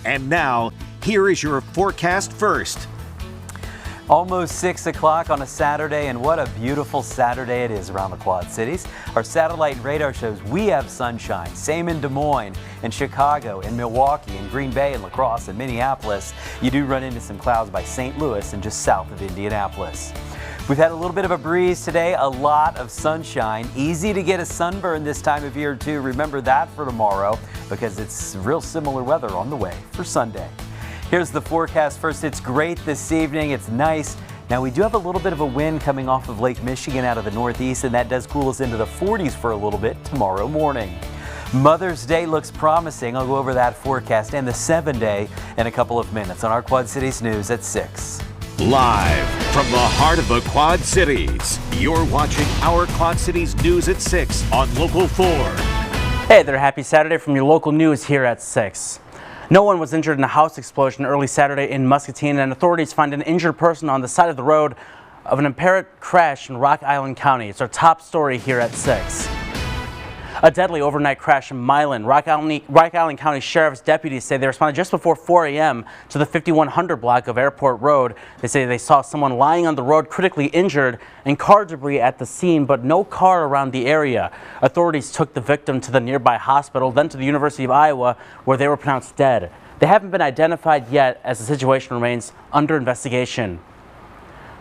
And now, here is your forecast first. Almost 6 o'clock on a Saturday, and what a beautiful Saturday it is around the Quad Cities. Our satellite and radar shows we have sunshine. Same in Des Moines, in Chicago, in Milwaukee, in Green Bay, and La Crosse, and Minneapolis. You do run into some clouds by St. Louis and just south of Indianapolis. We've had a little bit of a breeze today, a lot of sunshine. Easy to get a sunburn this time of year too. Remember that for tomorrow because it's real similar weather on the way for Sunday. Here's the forecast first. It's great this evening. It's nice. Now we do have a little bit of a wind coming off of Lake Michigan out of the northeast, and that does cool us into the 40s for a little bit tomorrow morning. Mother's Day looks promising. I'll go over that forecast and the 7-day in a couple of minutes on our Quad Cities News at 6. Live from the heart of the Quad Cities, you're watching our Quad Cities News at 6 on Local 4. Hey there, happy Saturday from your local news here at 6. No one was injured in a house explosion early Saturday in Muscatine, and authorities find an injured person on the side of the road of an apparent crash in Rock Island County. It's our top story here at 6. A deadly overnight crash in Milan. Rock Island County Sheriff's deputies say they responded just before 4 a.m. to the 5100 block of Airport Road. They say they saw someone lying on the road critically injured and car debris at the scene, but no car around the area. Authorities took the victim to the nearby hospital, then to the University of Iowa, where they were pronounced dead. They haven't been identified yet as the situation remains under investigation.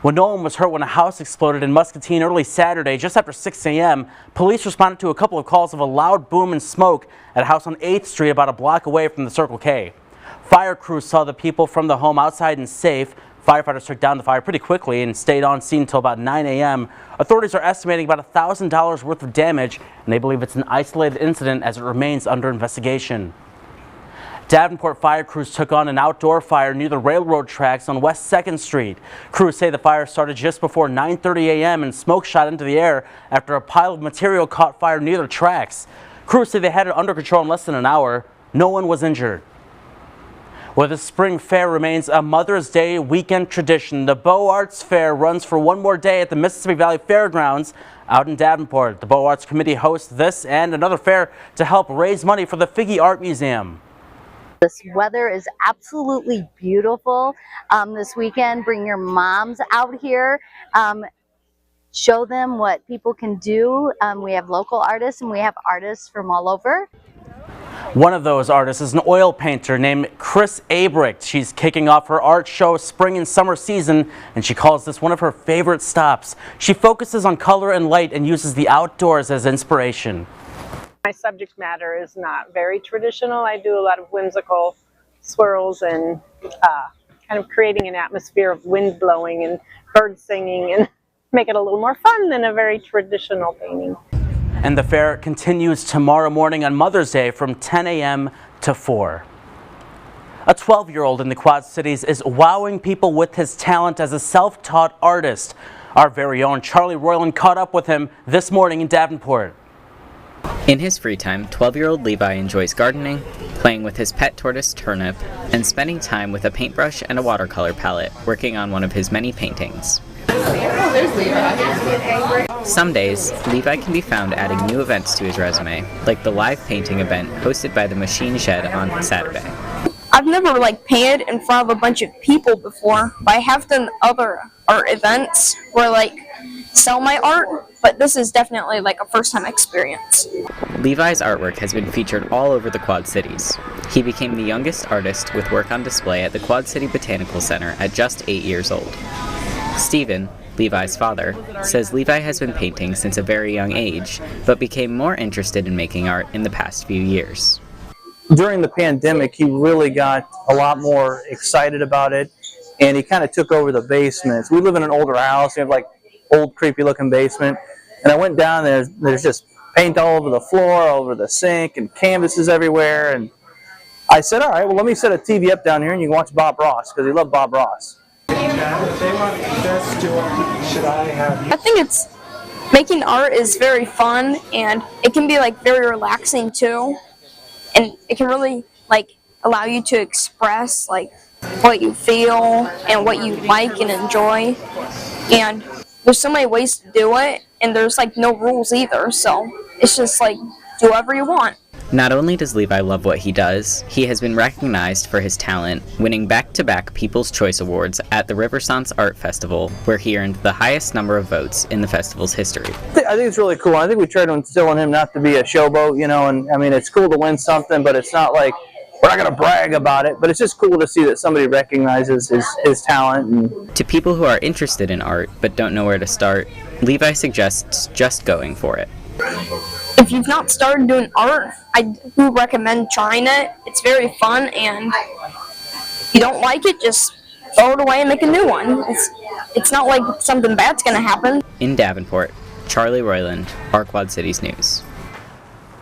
When no one was hurt when a house exploded in Muscatine early Saturday, just after 6 a.m., police responded to a couple of calls of a loud boom and smoke at a house on 8th Street about a block away from the Circle K. Fire crews saw the people from the home outside and safe. Firefighters took down the fire pretty quickly and stayed on scene until about 9 a.m. Authorities are estimating about $1,000 worth of damage, and they believe it's an isolated incident as it remains under investigation. Davenport fire crews took on an outdoor fire near the railroad tracks on West 2nd Street. Crews say the fire started just before 9:30 a.m. and smoke shot into the air after a pile of material caught fire near the tracks. Crews say they had it under control in less than an hour. No one was injured. Well, the spring fair remains a Mother's Day weekend tradition. The Beaux Arts Fair runs for one more day at the Mississippi Valley Fairgrounds out in Davenport. The Beaux Arts Committee hosts this and another fair to help raise money for the Figge Art Museum. This weather is absolutely beautiful this weekend. Bring your moms out here. Show them what people can do. We have local artists and we have artists from all over. One of those artists is an oil painter named Chris Abricht. She's kicking off her art show spring and summer season, and she calls this one of her favorite stops. She focuses on color and light and uses the outdoors as inspiration. My subject matter is not very traditional. I do a lot of whimsical swirls and kind of creating an atmosphere of wind blowing and birds singing and make it a little more fun than a very traditional painting. And the fair continues tomorrow morning on Mother's Day from 10 a.m. to 4. A 12-year-old in the Quad Cities is wowing people with his talent as a self-taught artist. Our very own Charlie Royland caught up with him this morning in Davenport. In his free time, 12-year-old Levi enjoys gardening, playing with his pet tortoise Turnip, and spending time with a paintbrush and a watercolor palette, working on one of his many paintings. Some days, Levi can be found adding new events to his resume, like the live painting event hosted by the Machine Shed on Saturday. I've never painted in front of a bunch of people before, but I have done other art events where sell my art, but this is definitely a first-time experience. Levi's artwork has been featured all over the Quad Cities. He became the youngest artist with work on display at the Quad City Botanical Center at just 8 years old. Stephen, Levi's father, says Levi has been painting since a very young age, but became more interested in making art in the past few years. During the pandemic, he really got a lot more excited about it, and he kind of took over the basements. We live in an older house. We have old creepy looking basement, and I went down there. There's just paint all over the floor, all over the sink, and canvases everywhere. And I said, all right, well, let me set a TV up down here and you can watch Bob Ross, because he loved Bob Ross. I think making art is very fun, and it can be very relaxing too, and it can really allow you to express what you feel and what you like and enjoy, and there's so many ways to do it, and there's no rules either, so it's just do whatever you want. Not only does Levi love what he does, he has been recognized for his talent, winning back-to-back People's Choice Awards at the Renaissance Art Festival, where he earned the highest number of votes in the festival's history. I think it's really cool. I think we try to instill in him not to be a showboat, you know, and I mean, it's cool to win something, but it's not like we're not going to brag about it, but it's just cool to see that somebody recognizes his talent. And to people who are interested in art but don't know where to start, Levi suggests just going for it. If you've not started doing art, I do recommend trying it. It's very fun, and if you don't like it, just throw it away and make a new one. It's not like something bad's going to happen. In Davenport, Charlie Royland, our Quad Cities News.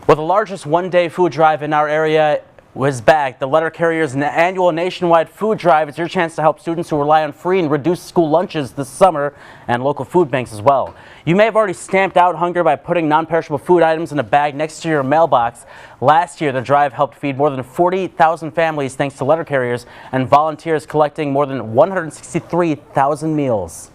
Well, the largest one-day food drive in our area was back. The letter carrier's annual nationwide food drive is your chance to help students who rely on free and reduced school lunches this summer, and local food banks as well. You may have already stamped out hunger by putting non-perishable food items in a bag next to your mailbox. Last year, the drive helped feed more than 40,000 families thanks to letter carriers and volunteers collecting more than 163,000 meals.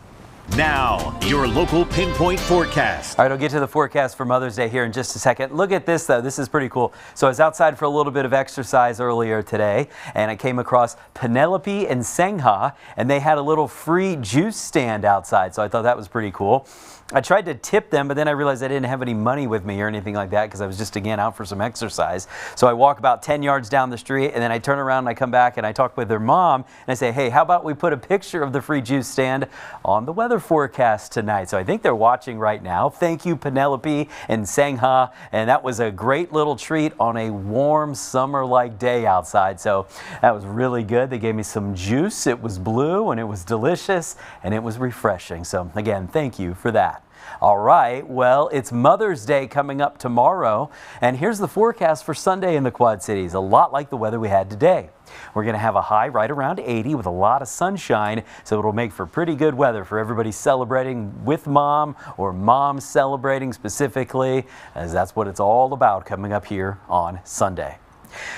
Now, your local pinpoint forecast. All right, I'll get to the forecast for Mother's Day here in just a second. Look at this, though. This is pretty cool. So I was outside for a little bit of exercise earlier today, and I came across Penelope and Sengha, and they had a little free juice stand outside, so I thought that was pretty cool. I tried to tip them, but then I realized I didn't have any money with me or anything like that because I was just, again, out for some exercise. So I walk about 10 yards down the street, and then I turn around and I come back and I talk with their mom, and I say, hey, how about we put a picture of the free juice stand on the weather forecast tonight? So I think they're watching right now. Thank you, Penelope and Sengha, and that was a great little treat on a warm summer-like day outside. So that was really good. They gave me some juice. It was blue, and it was delicious, and it was refreshing. So again, thank you for that. All right, well, it's Mother's Day coming up tomorrow, and here's the forecast for Sunday in the Quad Cities, a lot like the weather we had today. We're going to have a high right around 80 with a lot of sunshine, so it'll make for pretty good weather for everybody celebrating with mom or mom celebrating specifically, as that's what it's all about coming up here on Sunday.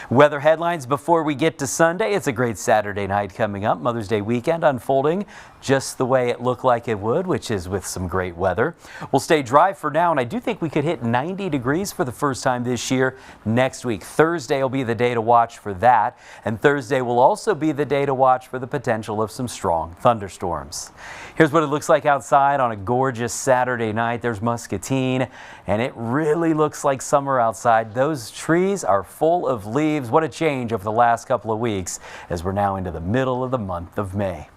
Weather headlines before we get to Sunday. It's a great Saturday night coming up. Mother's Day weekend unfolding just the way it looked like it would, which is with some great weather. We'll stay dry for now, and I do think we could hit 90 degrees for the first time this year next week. Thursday will be the day to watch for that, and Thursday will also be the day to watch for the potential of some strong thunderstorms. Here's what it looks like outside on a gorgeous Saturday night. There's Muscatine, and it really looks like summer outside. Those trees are full of leaves. What a change over the last couple of weeks as we're now into the middle of the month of May.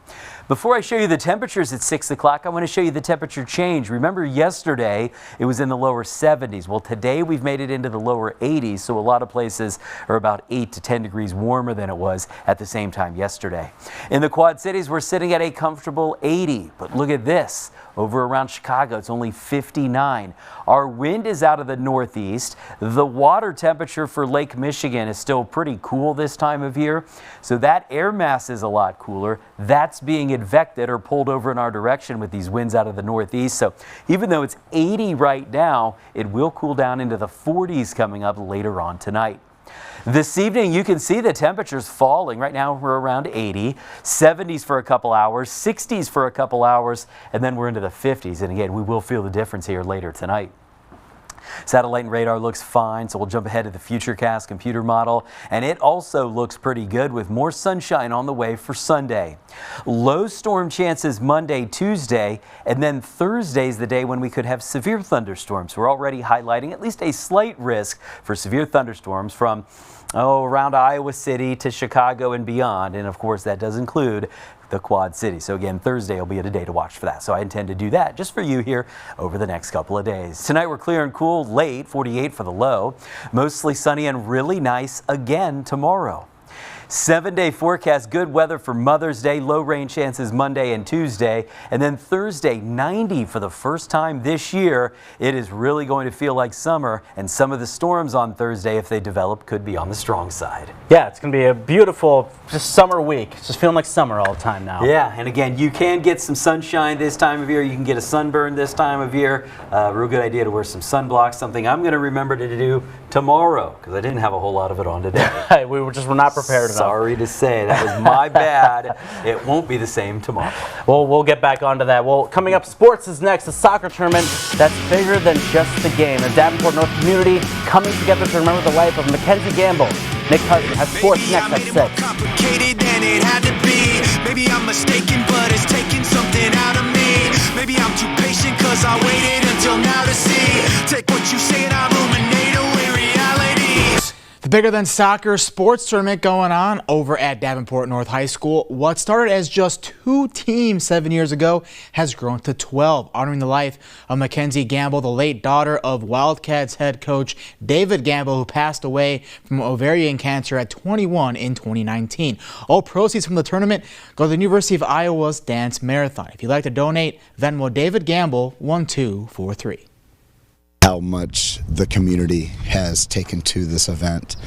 Before I show you the temperatures at 6 o'clock, I want to show you the temperature change. Remember yesterday it was in the lower 70s. Well, today we've made it into the lower 80s, so a lot of places are about 8 to 10 degrees warmer than it was at the same time yesterday. In the Quad Cities, we're sitting at a comfortable 80, but look at this. Over around Chicago, it's only 59. Our wind is out of the northeast. The water temperature for Lake Michigan is still pretty cool this time of year, so that air mass is a lot cooler. That's being advected or pulled over in our direction with these winds out of the northeast. So even though it's 80 right now, it will cool down into the 40s coming up later on tonight. This evening, you can see the temperatures falling. Right now, we're around 80, 70s for a couple hours, 60s for a couple hours, and then we're into the 50s. And again, we will feel the difference here later tonight. Satellite and radar looks fine, so we'll jump ahead to the Futurecast computer model, and it also looks pretty good with more sunshine on the way for Sunday. Low storm chances Monday, Tuesday, and then Thursday's the day when we could have severe thunderstorms. We're already highlighting at least a slight risk for severe thunderstorms from around Iowa City to Chicago and beyond, and of course that does include the Quad Cities. So again, Thursday will be a day to watch for that. So I intend to do that just for you here over the next couple of days. Tonight we're clear and cool, late, 48 for the low. Mostly sunny and really nice again tomorrow. 7-day forecast, good weather for Mother's Day, low rain chances Monday and Tuesday, and then Thursday, 90 for the first time this year. It is really going to feel like summer, and some of the storms on Thursday, if they develop, could be on the strong side. Yeah, it's going to be a beautiful just summer week. It's just feeling like summer all the time now. Yeah, and again, you can get some sunshine this time of year. You can get a sunburn this time of year. Real good idea to wear some sunblock, something I'm going to remember to do tomorrow, because I didn't have a whole lot of it on today. We were not prepared at all. Sorry to say, that was my bad. It won't be the same tomorrow. Well, we'll get back onto that. Well, coming up, sports is next. A soccer tournament that's bigger than just the game. The Davenport North community coming together to remember the life of Mackenzie Gamble. Nick Couzin has sports next at 6. Complicated than it had to be. Maybe I'm mistaken, but it's taking something out of me. Maybe I'm too patient, cause I waited until now to see. Take what you say and I ruminate away reality. The bigger than soccer sports tournament going on over at Davenport North High School. What started as just 2 teams 7 years ago has grown to 12, honoring the life of Mackenzie Gamble, the late daughter of Wildcats head coach David Gamble, who passed away from ovarian cancer at 21 in 2019. All proceeds from the tournament go to the University of Iowa's dance marathon. If you'd like to donate, Venmo David Gamble 1243. How much the community has taken to this event.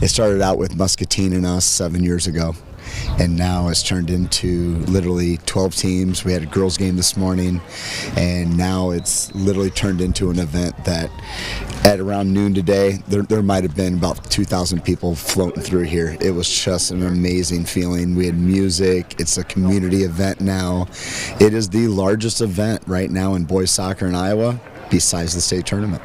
It started out with Muscatine and us 7 years ago, and now it's turned into literally 12 teams. We had a girls game this morning, and now it's literally turned into an event that at around noon today, there might have been about 2,000 people floating through here. It was just an amazing feeling. We had music. It's a community event now. It is the largest event right now in boys soccer in Iowa, besides the state tournament.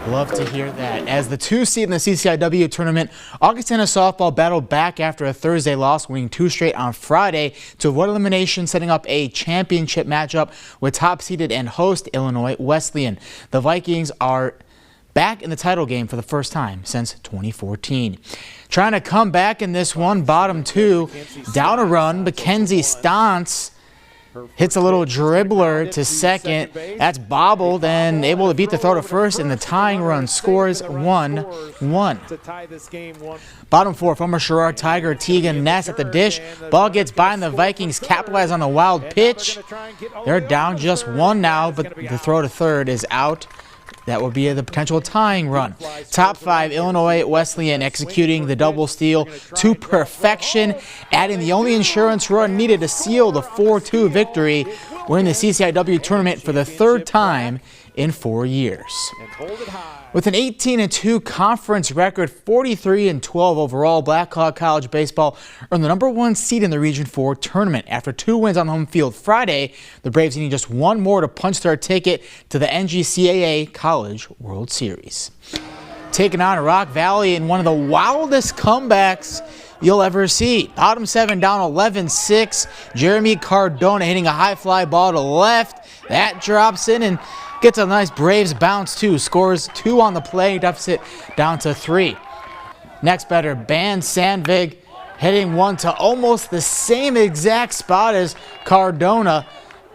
Love to hear that. As the 2 seed in the CCIW tournament, Augustana softball battled back after a Thursday loss, winning 2 straight on Friday to avoid elimination, setting up a championship matchup with top-seeded and host Illinois Wesleyan. The Vikings are back in the title game for the first time since 2014. Trying to come back in this one, bottom 2, down a run, Mackenzie Stantz hits a little dribbler to second. That's bobbled and able to beat the throw to first, and the tying run scores 1-1. Bottom 4, former Sherrard Tiger Tegan Ness at the dish. Ball gets by and the Vikings capitalize on the wild pitch. They're down just 1 now, but the throw to third is out. That will be the potential tying run. Top 5, Illinois Wesleyan executing the double steal to perfection, adding the only insurance run needed to seal the 4-2 victory, winning the CCIW tournament for the 3rd time in 4 years. With an 18-2 conference record, 43-12 overall, Blackhawk College baseball earned the #1 seed in the Region 4 tournament. After 2 wins on home field Friday, the Braves needing just 1 more to punch their ticket to the NGCAA College World Series. Taking on Rock Valley in one of the wildest comebacks you'll ever see. Bottom 7 down 11-6. Jeremy Cardona hitting a high fly ball to left. That drops in and gets a nice Braves bounce too. Scores 2 on the play, deficit down to 3. Next batter, Ban Sandvig, hitting one to almost the same exact spot as Cardona,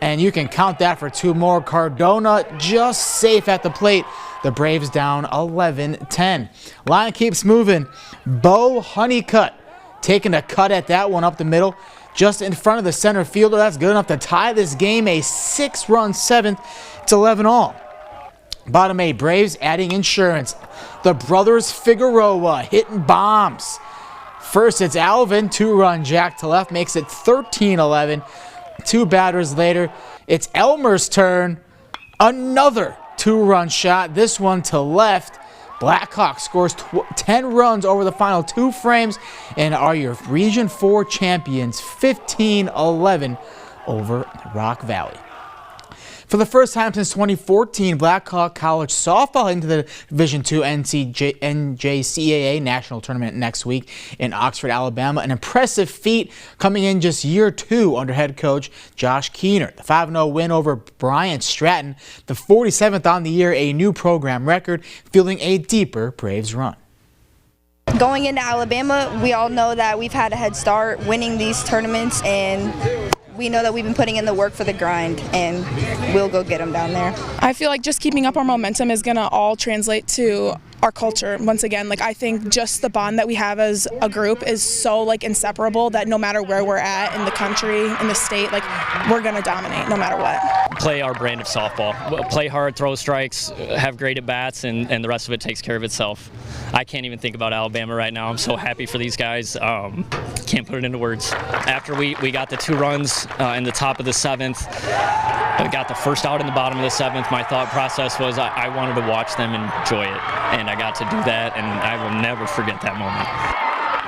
and you can count that for 2 more. Cardona just safe at the plate. The Braves down 11-10. Line keeps moving. Bo Honeycutt taking a cut at that one up the middle, just in front of the center fielder. That's good enough to tie this game. A 6-run 7th. It's 11-all. Bottom 8, Braves adding insurance. The brothers Figueroa hitting bombs. First, it's Alvin, 2-run jack to left, makes it 13-11. 2 batters later, it's Elmer's turn. Another 2-run shot, this one to left. Blackhawk scores 10 runs over the final 2 frames and are your Region 4 champions, 15-11 over Rock Valley. For the first time since 2014, Blackhawk College softball into the Division II NJCAA National Tournament next week in Oxford, Alabama. An impressive feat coming in just year 2 under head coach Josh Keener. The 5-0 win over Bryant Stratton, the 47th on the year, a new program record, fueling a deeper Braves run. Going into Alabama, we all know that we've had a head start winning these tournaments, and we know that we've been putting in the work for the grind, and we'll go get them down there. I feel like just keeping up our momentum is going to all translate to our culture. Once again, I think just the bond that we have as a group is so inseparable that no matter where we're at in the country, in the state, we're going to dominate no matter what. Play our brand of softball. Play hard, throw strikes, have great at-bats, and the rest of it takes care of itself. I can't even think about Alabama right now. I'm so happy for these guys. Can't put it into words. After we got the 2 runs in the top of the 7th, got the first out in the bottom of the 7th, my thought process was I wanted to watch them enjoy it. And I got to do that, and I will never forget that moment.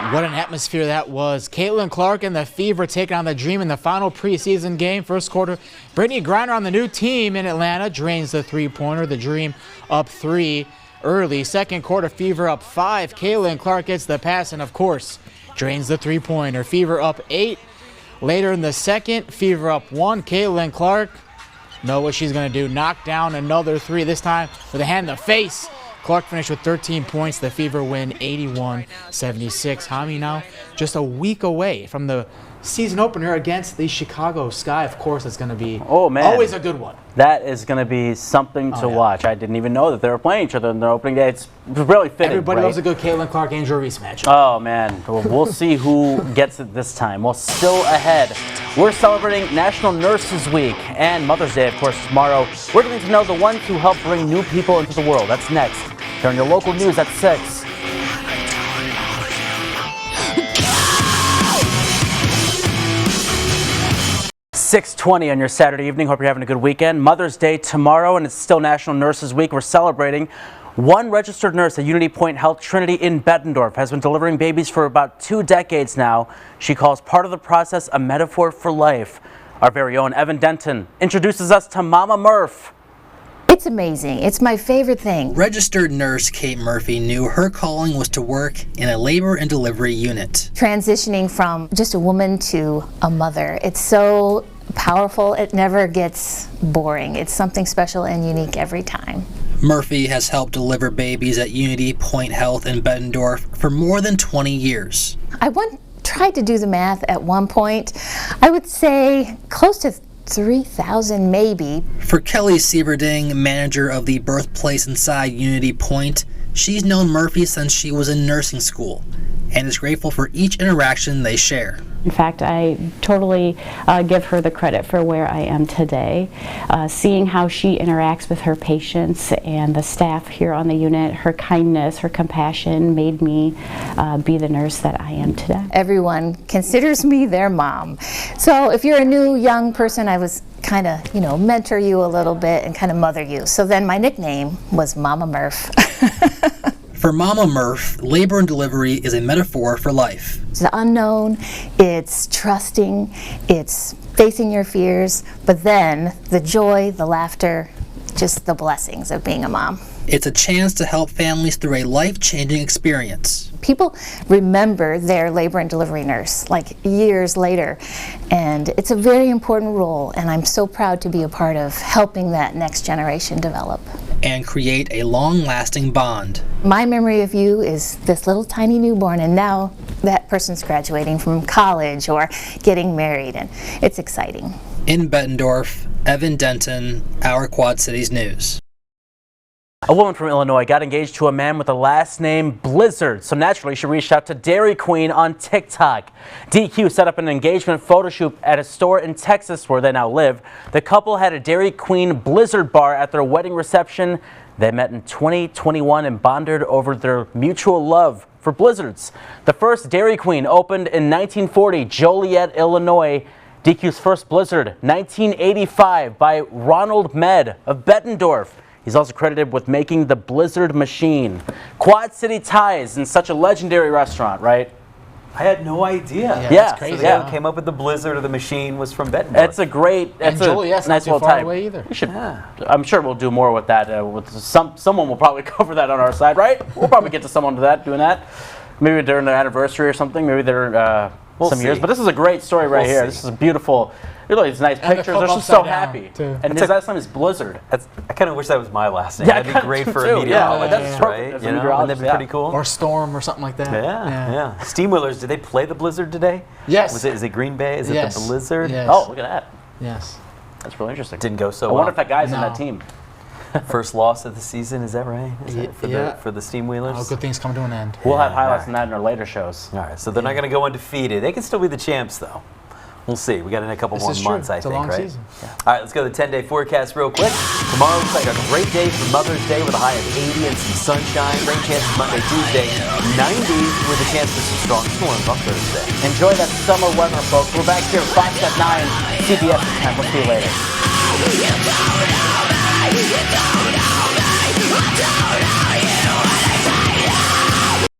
What an atmosphere that was. Caitlin Clark and the Fever taking on the Dream in the final preseason game. First quarter, Brittany Griner on the new team in Atlanta drains the three-pointer. The Dream up 3 early. Second quarter, Fever up 5. Caitlin Clark gets the pass and, of course, drains the three-pointer. Fever up 8. Later in the second, Fever up 1. Caitlin Clark, know what she's going to do. Knock down another 3, this time with a hand in the face. Clark finished with 13 points. The Fever win 81-76. Hami now just a week away from the season opener against the Chicago Sky. Of course, it's going to be always a good one. That is going to be something to watch. I didn't even know that they were playing each other in their opening day. It's really fitting. Everybody loves a good Caitlin Clark Angel Reese matchup. Oh, man. We'll see who gets it this time. Well, still ahead, we're celebrating National Nurses Week and Mother's Day, of course, tomorrow. We're getting to know the ones who help bring new people into the world. That's next here on your local news at 6. .620 on your Saturday evening. Hope you're having a good weekend. Mother's Day tomorrow, and it's still National Nurses Week. We're celebrating. One registered nurse at Unity Point Health Trinity in Bettendorf has been delivering babies for about 2 decades now. She calls part of the process a metaphor for life. Our very own Evan Denton introduces us to Mama Murph. It's amazing. It's my favorite thing. Registered nurse Kate Murphy knew her calling was to work in a labor and delivery unit. Transitioning from just a woman to a mother, it's so powerful. It never gets boring. It's something special and unique every time. Murphy has helped deliver babies at Unity Point Health in Bettendorf for more than 20 years. I tried to do the math at one point. I would say close to 3,000 maybe. For Kelly Sieverding, manager of the birthplace inside Unity Point, she's known Murphy since she was in nursing school and is grateful for each interaction they share. In fact, I totally give her the credit for where I am today. Seeing how she interacts with her patients and the staff here on the unit, her kindness, her compassion made me be the nurse that I am today. Everyone considers me their mom. So if you're a new young person, I was kind of, mentor you a little bit and kind of mother you. So then my nickname was Mama Murph. For Mama Murph, labor and delivery is a metaphor for life. It's the unknown, it's trusting, it's facing your fears, but then the joy, the laughter, just the blessings of being a mom. It's a chance to help families through a life-changing experience. People remember their labor and delivery nurse like years later, and it's a very important role, and I'm so proud to be a part of helping that next generation develop. And create a long-lasting bond. My memory of you is this little tiny newborn, and now that person's graduating from college or getting married, and it's exciting. In Bettendorf, Evan Denton, Our Quad Cities News. A woman from Illinois got engaged to a man with the last name Blizzard, so naturally she reached out to Dairy Queen on TikTok. DQ set up an engagement photo shoot at a store in Texas where they now live. The couple had a Dairy Queen Blizzard bar at their wedding reception. They met in 2021 and bonded over their mutual love for blizzards. The first Dairy Queen opened in 1940, Joliet, Illinois. DQ's first Blizzard, 1985, by Ronald Med of Bettendorf. He's also credited with making the Blizzard machine. Quad City ties in such a legendary restaurant, right? I had no idea. Yeah, crazy. So yeah. Who came up with the Blizzard or the machine was from Bettendorf. It's a great, it's a nice little tie. We should. I'm sure we'll do more with that. Someone will probably cover that on our side, right? We'll probably get to someone doing that. Maybe during their anniversary or something. Maybe they're some years. But this is a great story right here. This is a beautiful. Really, it's nice pictures. They're just so happy. And his last name is Blizzard. I kind of wish that was my last name. Yeah, that'd be great for a meteorologist, right? Wouldn't that be pretty cool? Or Storm or something like that. Yeah. Steamwheelers, did they play the Blizzard today? Yes. Is it Green Bay? Is it the Blizzard? Yes. Oh, look at that. Yes. That's really interesting. Didn't go so well. I wonder if that guy's in that team. First loss of the season, is that right? For the Steamwheelers? Oh, good things come to an end. We'll have highlights on that in our later shows. All right, so they're not going to go undefeated. They can still be the champs, though. We'll see. We got in a couple more months, I think, right? It's a long season. All right, let's go to the 10-day forecast real quick. Tomorrow looks like a great day for Mother's Day with a high of 80 and some sunshine. Rain chances Monday, Tuesday, 90s with a chance for some strong storms on Thursday. Enjoy that summer weather, folks. We're back here at 5 at 9, CBS at 10. We'll see you later.